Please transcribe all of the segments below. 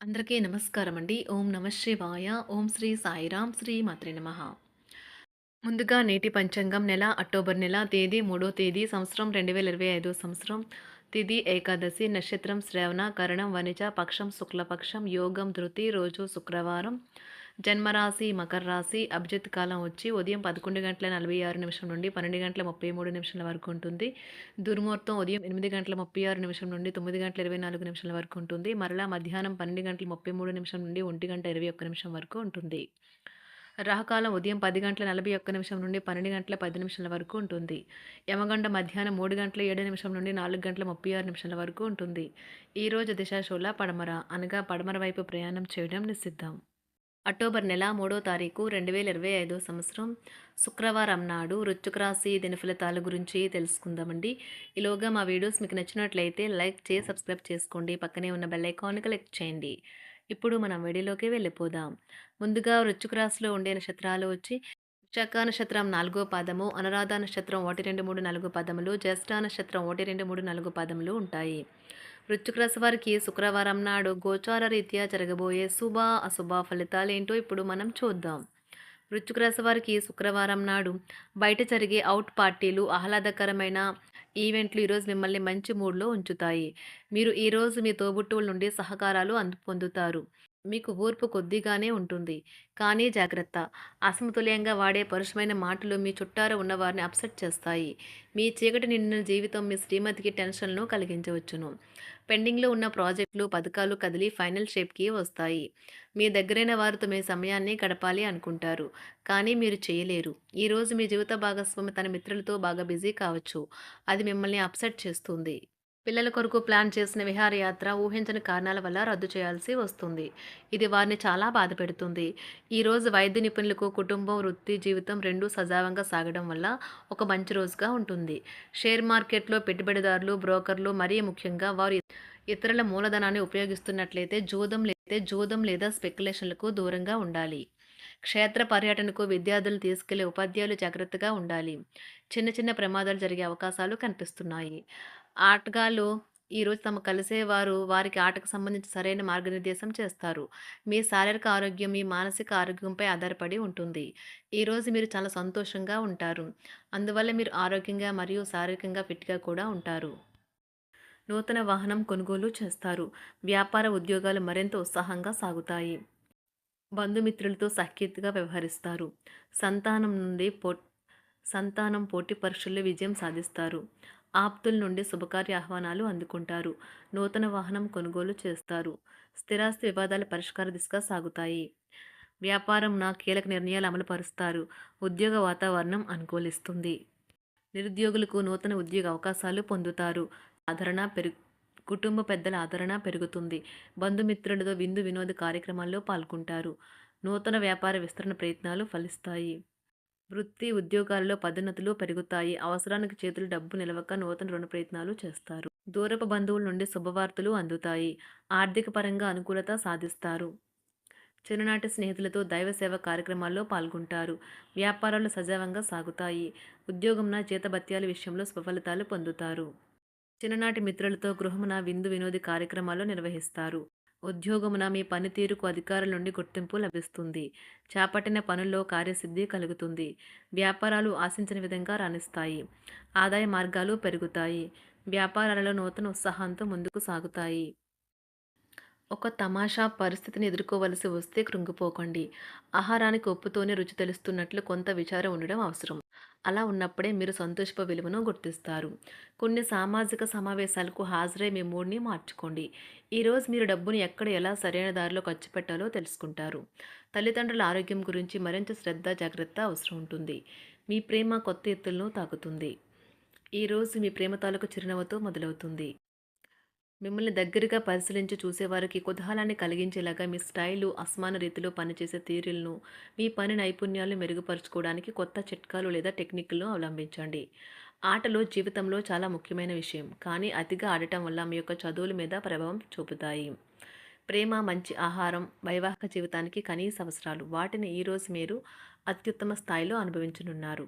అందరికీ నమస్కారం అండి. ఓం నమ శివాయ. ఓం శ్రీ సాయిరాం. శ్రీ మాత్రే నమః. ముందుగా నేటి పంచాంగం నెల అక్టోబర్ నెల తేదీ 3వ తేదీ సంవత్సరం 2025 సంవత్సరం. తిథి ఏకాదశి, నక్షత్రం శ్రవణ, కరణం వనిజ, పక్షం శుక్లపక్షం, యోగం ధృతి, రోజు శుక్రవారం. జన్మరాశి మకర రాశి. అభిజిత్ కాలం వచ్చి ఉదయం 11:46 నుండి 12:33 వరకు ఉంటుంది. దుర్ముహూర్తం ఉదయం 8:36 నుండి 9:24 వరకు ఉంటుంది. మరలా మధ్యాహ్నం 12:33 నుండి 1:21 వరకు ఉంటుంది. రాహుకాలం ఉదయం 10:41 నుండి 12:10 వరకు ఉంటుంది. యమగండ మధ్యాహ్నం 3:07 నుండి 4:36 వరకు ఉంటుంది. ఈరోజు దిశాశూల పడమర అనగా పడమర వైపు ప్రయాణం చేయడం నిషిద్ధం. అక్టోబర్ నెల 3వ తారీఖు 2025 సంవత్సరం శుక్రవారం నాడు వృశ్చిక రాశి దినఫలితాల గురించి తెలుసుకుందామండి. ఈలోగా మా వీడియోస్ మీకు నచ్చినట్లయితే లైక్ చేసి సబ్స్క్రైబ్ చేసుకోండి. పక్కనే ఉన్న బెల్ ఐకాన్ని క్లిక్ చేయండి. ఇప్పుడు మనం వీడియోలోకి వెళ్ళిపోదాం. ముందుగా వృశ్చిక రాశిలో ఉండే నక్షత్రాలు వచ్చి విశాఖ నక్షత్రం 4వ పాదము, అనురాధ నక్షత్రం 1, 2, 3, 4 పాదములు, జ్యేష్ఠ నక్షత్రం 1, 2, 3, 4 పాదములు ఉంటాయి. వృశ్చిక రాశి వారికి శుక్రవారం నాడు గోచార రీత్యా జరగబోయే శుభ అశుభ ఫలితాలేంటో ఇప్పుడు మనం చూద్దాం. వృశ్చిక రాశి వారికి శుక్రవారం నాడు బయట జరిగే అవుట్ పార్టీలు, ఆహ్లాదకరమైన ఈవెంట్లు ఈరోజు మిమ్మల్ని మంచి మూడ్లో ఉంచుతాయి. మీరు ఈరోజు మీ తోబుట్టువుల నుండి సహకారాలు పొందుతారు. మీకు ఓర్పు కొద్దిగానే ఉంటుంది. కానీ జాగ్రత్త, అసమతుల్యంగా వాడే పరుషమైన మాటలు మీ చుట్టారు ఉన్నవారిని అప్సెట్ చేస్తాయి. మీ చీకటి నిండిన జీవితం మీ శ్రీమతికి టెన్షన్ను కలిగించవచ్చును. పెండింగ్లో ఉన్న ప్రాజెక్టులు, పథకాలు కదిలి ఫైనల్ షేప్కి వస్తాయి. మీ దగ్గరైన వారితో మీ సమయాన్ని గడపాలి అనుకుంటారు, కానీ మీరు చేయలేరు. ఈరోజు మీ జీవిత భాగస్వామి తన మిత్రులతో బాగా బిజీ కావచ్చు. అది మిమ్మల్ని అప్సెట్ చేస్తుంది. పిల్లల కొరకు ప్లాన్ చేసిన విహారయాత్ర ఊహించని కారణాల వల్ల రద్దు చేయాల్సి వస్తుంది. ఇది వారిని చాలా బాధపెడుతుంది. ఈరోజు వైద్య నిపుణులకు కుటుంబం, వృత్తి జీవితం రెండూ సజావుగా సాగడం వల్ల ఒక మంచి రోజుగా ఉంటుంది. షేర్ మార్కెట్లో పెట్టుబడిదారులు, బ్రోకర్లు, మరీ ముఖ్యంగా వారు ఇతరుల మూలధనాన్ని ఉపయోగిస్తున్నట్లయితే జూదం లేదా స్పెక్యులేషన్లకు దూరంగా ఉండాలి. క్షేత్ర పర్యటనకు విద్యార్థులను తీసుకెళ్లే ఉపాధ్యాయులు జాగ్రత్తగా ఉండాలి. చిన్న చిన్న ప్రమాదాలు జరిగే అవకాశాలు కనిపిస్తున్నాయి. ఆటగాళ్ళు ఈరోజు కలిసేవారు వారికి ఆటకు సంబంధించి సరైన మార్గనిర్దేశం చేస్తారు. మీ శారీరక ఆరోగ్యం మీ మానసిక ఆరోగ్యంపై ఆధారపడి ఉంటుంది. ఈరోజు మీరు చాలా సంతోషంగా ఉంటారు. అందువల్ల మీరు ఆరోగ్యంగా మరియు శారీరకంగా ఫిట్గా కూడా ఉంటారు. నూతన వాహనం కొనుగోలు చేస్తారు. వ్యాపార ఉద్యోగాలు మరింత ఉత్సాహంగా సాగుతాయి. బంధుమిత్రులతో సఖ్యతగా వ్యవహరిస్తారు. సంతానం నుండి సంతానం పోటీ పరీక్షల్లో విజయం సాధిస్తారు. ఆప్తుల నుండి శుభకార్య ఆహ్వానాలు అందుకుంటారు. నూతన వాహనం కొనుగోలు చేస్తారు. స్థిరాస్తి వివాదాల పరిష్కార దిశగా సాగుతాయి. వ్యాపారం కీలక నిర్ణయాలు అమలు పరుస్తారు. ఉద్యోగ వాతావరణం అనుకూలిస్తుంది. నిరుద్యోగులకు నూతన ఉద్యోగ అవకాశాలు పొందుతారు. ఆదరణ కుటుంబ పెద్దల ఆదరణ పెరుగుతుంది. బంధుమిత్రులతో విందు వినోద కార్యక్రమాల్లో పాల్గొంటారు. నూతన వ్యాపార విస్తరణ ప్రయత్నాలు ఫలిస్తాయి. వృత్తి ఉద్యోగాల్లో పదోన్నతులు పెరుగుతాయి. అవసరానికి చేతులు డబ్బు నిలవక నూతన రుణ ప్రయత్నాలు చేస్తారు. దూరపు బంధువుల నుండి శుభవార్తలు అందుతాయి. ఆర్థిక పరంగా అనుకూలత సాధిస్తారు. చిన్ననాటి స్నేహితులతో దైవ సేవ కార్యక్రమాల్లో పాల్గొంటారు. వ్యాపారాలు సజావంగా సాగుతాయి. ఉద్యోగంన జీతభత్యాల విషయంలో శుభఫలితాలు పొందుతారు. చిన్ననాటి మిత్రులతో గృహమున విందు వినోది కార్యక్రమాలు నిర్వహిస్తారు. ఉద్యోగమున మీ పనితీరుకు అధికారుల నుండి గుర్తింపు లభిస్తుంది. చేపట్టిన పనుల్లో కార్యసిద్ధి కలుగుతుంది. వ్యాపారాలు ఆశించిన విధంగా రాణిస్తాయి. ఆదాయ మార్గాలు పెరుగుతాయి. వ్యాపారాలలో నూతన ఉత్సాహంతో ముందుకు సాగుతాయి. ఒక తమాషా పరిస్థితిని ఎదుర్కోవలసి వస్తే కృంగిపోకండి. ఆహారానికి ఉప్పుతోనే రుచి తెలుస్తున్నట్లు కొంత విచారం ఉండడం అవసరం. అలా ఉన్నప్పుడే మీరు సంతోషపు విలువను గుర్తిస్తారు. కొన్ని సామాజిక సమావేశాలకు హాజరై మీ మూడ్ని మార్చుకోండి. ఈరోజు మీరు డబ్బును ఎక్కడ ఎలా సరైన దారిలో ఖర్చు పెట్టాలో తెలుసుకుంటారు. తల్లిదండ్రుల ఆరోగ్యం గురించి మరింత శ్రద్ధ జాగ్రత్త అవసరం ఉంటుంది. మీ ప్రేమ కొత్త ఎత్తులను తాకుతుంది. ఈరోజు మీ ప్రేమ తాలూకు చిరునవ్వుతో మొదలవుతుంది. మిమ్మల్ని దగ్గరగా పరిశీలించి చూసేవారికి కుతూహలాన్ని కలిగించేలాగా మీ స్టైలు, అసమాన రీతిలో పనిచేసే తీరులను, మీ పని నైపుణ్యాలను మెరుగుపరుచుకోవడానికి కొత్త చిట్కాలు లేదా టెక్నిక్లను అవలంబించండి. ఆటలు జీవితంలో చాలా ముఖ్యమైన విషయం, కానీ అతిగా ఆడటం వల్ల మీ యొక్క చదువుల మీద ప్రభావం చూపుతాయి. ప్రేమ, మంచి ఆహారం, వైవాహిక జీవితానికి కనీస అవసరాలు. వాటిని ఈరోజు మీరు అత్యుత్తమ స్థాయిలో అనుభవించనున్నారు.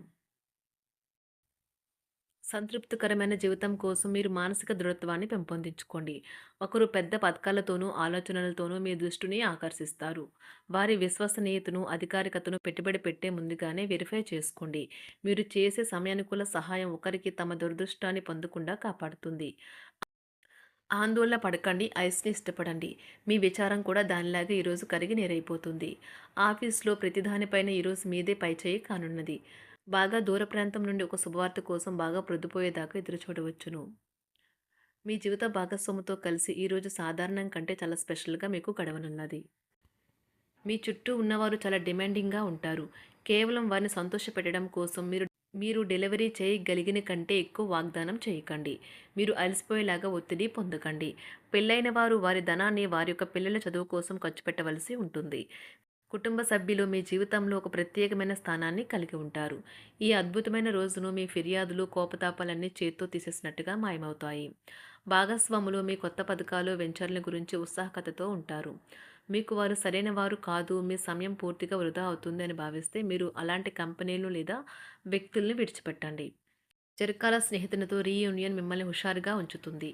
సంతృప్తికరమైన జీవితం కోసం మీరు మానసిక దృఢత్వాన్ని పెంపొందించుకోండి. ఒకరు పెద్ద పథకాలతోనూ, ఆలోచనలతోనూ మీ దృష్టిని ఆకర్షిస్తారు. వారి విశ్వసనీయతను, అధికారికతను పెట్టుబడి పెట్టే ముందుగానే వెరిఫై చేసుకోండి. మీరు చేసే సమయానుకూల సహాయం ఒకరికి తమ దురదృష్టాన్ని పొందకుండా కాపాడుతుంది. ఆందోళన పడకండి, ఐస్‌ని ఇష్టపడండి. మీ విచారం కూడా దానిలాగే ఈరోజు కరిగి నీరైపోతుంది. ఆఫీస్‌లో ప్రతి దానిపైన ఈరోజు మీదే పైచేయి కానున్నది. బాగా దూర ప్రాంతం నుండి ఒక శుభవార్త కోసం బాగా ప్రొద్దుపోయేదాకా ఎదురుచూడవచ్చును. మీ జీవిత భాగస్వామితో కలిసి ఈరోజు సాధారణం కంటే చాలా స్పెషల్‌గా మీకు గడవనున్నది. మీ చుట్టూ ఉన్నవారు చాలా డిమాండింగ్‌గా ఉంటారు. కేవలం వారిని సంతోషపెట్టడం కోసం మీరు డెలివరీ చేయగలిగిన కంటే ఎక్కువ వాగ్దానం చేయకండి. మీరు అలసిపోయేలాగా ఒత్తిడి పొందకండి. పెళ్లైన వారు వారి ధనాన్ని వారి యొక్క పిల్లల చదువు కోసం ఖర్చు పెట్టవలసి ఉంటుంది. కుటుంబ సభ్యులు మీ జీవితంలో ఒక ప్రత్యేకమైన స్థానాన్ని కలిగి ఉంటారు. ఈ అద్భుతమైన రోజును మీ ఫిర్యాదులు, కోపతాపాలన్నీ చేత్తో తీసేసినట్టుగా మాయమవుతాయి. భాగస్వాములు మీ కొత్త పథకాలు, వెంచర్ల గురించి ఉత్సాహకతతో ఉంటారు. మీకు వారు సరైన వారు కాదు, మీ సమయం పూర్తిగా వృధా అవుతుంది అని భావిస్తే మీరు అలాంటి కంపెనీలు లేదా వ్యక్తుల్ని విడిచిపెట్టండి. చిరకాల స్నేహితునితో రీయూనియన్ మిమ్మల్ని హుషారుగా ఉంచుతుంది.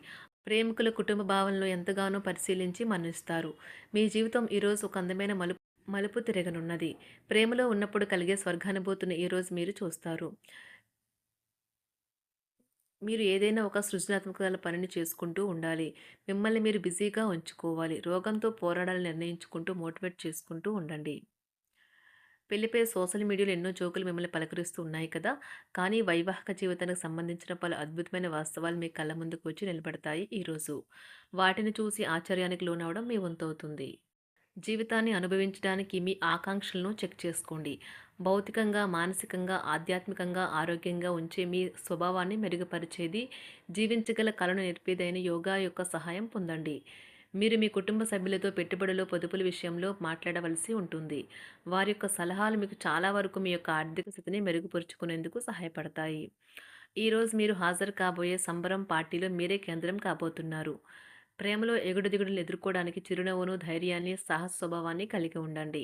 ప్రేమికుల కుటుంబ భావనలు ఎంతగానో పరిశీలించి మన్నిస్తారు. మీ జీవితం ఈరోజు ఒక అందమైన మలుపు తిరగనున్నది. ప్రేమలో ఉన్నప్పుడు కలిగే స్వర్గానుభూతిని ఈరోజు మీరు చూస్తారు. మీరు ఏదైనా ఒక సృజనాత్మకతల పనిని చేసుకుంటూ ఉండాలి. మిమ్మల్ని మీరు బిజీగా ఉంచుకోవాలి. రోగంతో పోరాడాలని నిర్ణయించుకుంటూ మోటివేట్ చేసుకుంటూ ఉండండి. పెళ్లిపై సోషల్ మీడియాలో ఎన్నో జోకులు మిమ్మల్ని పలకరిస్తూ ఉన్నాయి కదా! కానీ వైవాహిక జీవితానికి సంబంధించిన పలు అద్భుతమైన వాస్తవాలు మీ కళ్ళ ముందుకు వచ్చి నిలబడతాయి ఈరోజు. వాటిని చూసి ఆశ్చర్యానికి లోనవ్వడం మీ వంతవుతుంది. జీవితాన్ని అనుభవించడానికి మీ ఆకాంక్షలను చెక్ చేసుకోండి. భౌతికంగా, మానసికంగా, ఆధ్యాత్మికంగా ఆరోగ్యంగా ఉంచే మీ స్వభావాన్ని మెరుగుపరిచేది, జీవించగల కళను నేర్పేదైన యోగా యొక్క సహాయం పొందండి. మీరు మీ కుటుంబ సభ్యులతో పెట్టుబడులు, పొదుపుల విషయంలో మాట్లాడవలసి ఉంటుంది. వారి యొక్క సలహాలు మీకు చాలా వరకు మీ యొక్క ఆర్థిక స్థితిని మెరుగుపరుచుకునేందుకు సహాయపడతాయి. ఈరోజు మీరు హాజరు కాబోయే సంబరం పార్టీలో మీరే కేంద్రం కాబోతున్నారు. ప్రేమలో ఎగుడుదిగుడులు ఎదుర్కోవడానికి చిరునవ్వును, ధైర్యాన్ని, సాహస స్వభావాన్ని కలిగి ఉండండి.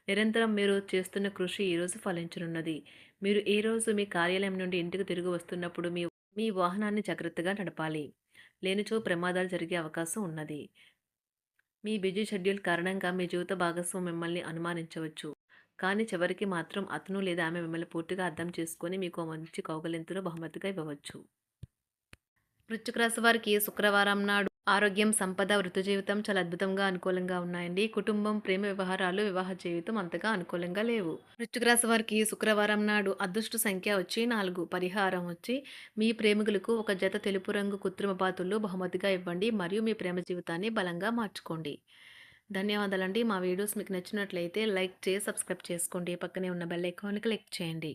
నిరంతరం మీరు చేస్తున్న కృషి ఈరోజు ఫలించనున్నది. మీరు ఈరోజు మీ కార్యాలయం నుండి ఇంటికి తిరిగి వస్తున్నప్పుడు మీ మీ వాహనాన్ని జాగ్రత్తగా నడపాలి. లేనిచో ప్రమాదాలు జరిగే అవకాశం ఉన్నది. మీ బిజీ షెడ్యూల్ కారణంగా మీ జీవిత భాగస్వామి మిమ్మల్ని అనుమానించవచ్చు. కానీ చివరికి మాత్రం అతను లేదా ఆమె మిమ్మల్ని పూర్తిగా అర్థం చేసుకొని మీకు ఓ మంచి కౌగిలింతను బహుమతిగా ఇవ్వవచ్చు. వృశ్చిక రాశి వారికి శుక్రవారం నాడు ఆరోగ్యం, సంపద, వృత్తి జీవితం చాలా అద్భుతంగా అనుకూలంగా ఉన్నాయండి. కుటుంబం, ప్రేమ వ్యవహారాలు, వివాహ జీవితం అంతగా అనుకూలంగా లేవు. వృశ్చిక రాశి వారికి శుక్రవారం నాడు అదృష్ట సంఖ్య వచ్చి 4, పరిహారం వచ్చి మీ ప్రేమికులకు ఒక జత తెలుపు రంగు కృత్రిమ బాతులు బహుమతిగా ఇవ్వండి మరియు మీ ప్రేమ జీవితాన్ని బలంగా మార్చుకోండి. ధన్యవాదాలండి. మా వీడియోస్ మీకు నచ్చినట్లయితే లైక్ చేసి సబ్స్క్రైబ్ చేసుకోండి. పక్కనే ఉన్న బెల్ ఐకాన్‌ని క్లిక్ చేయండి.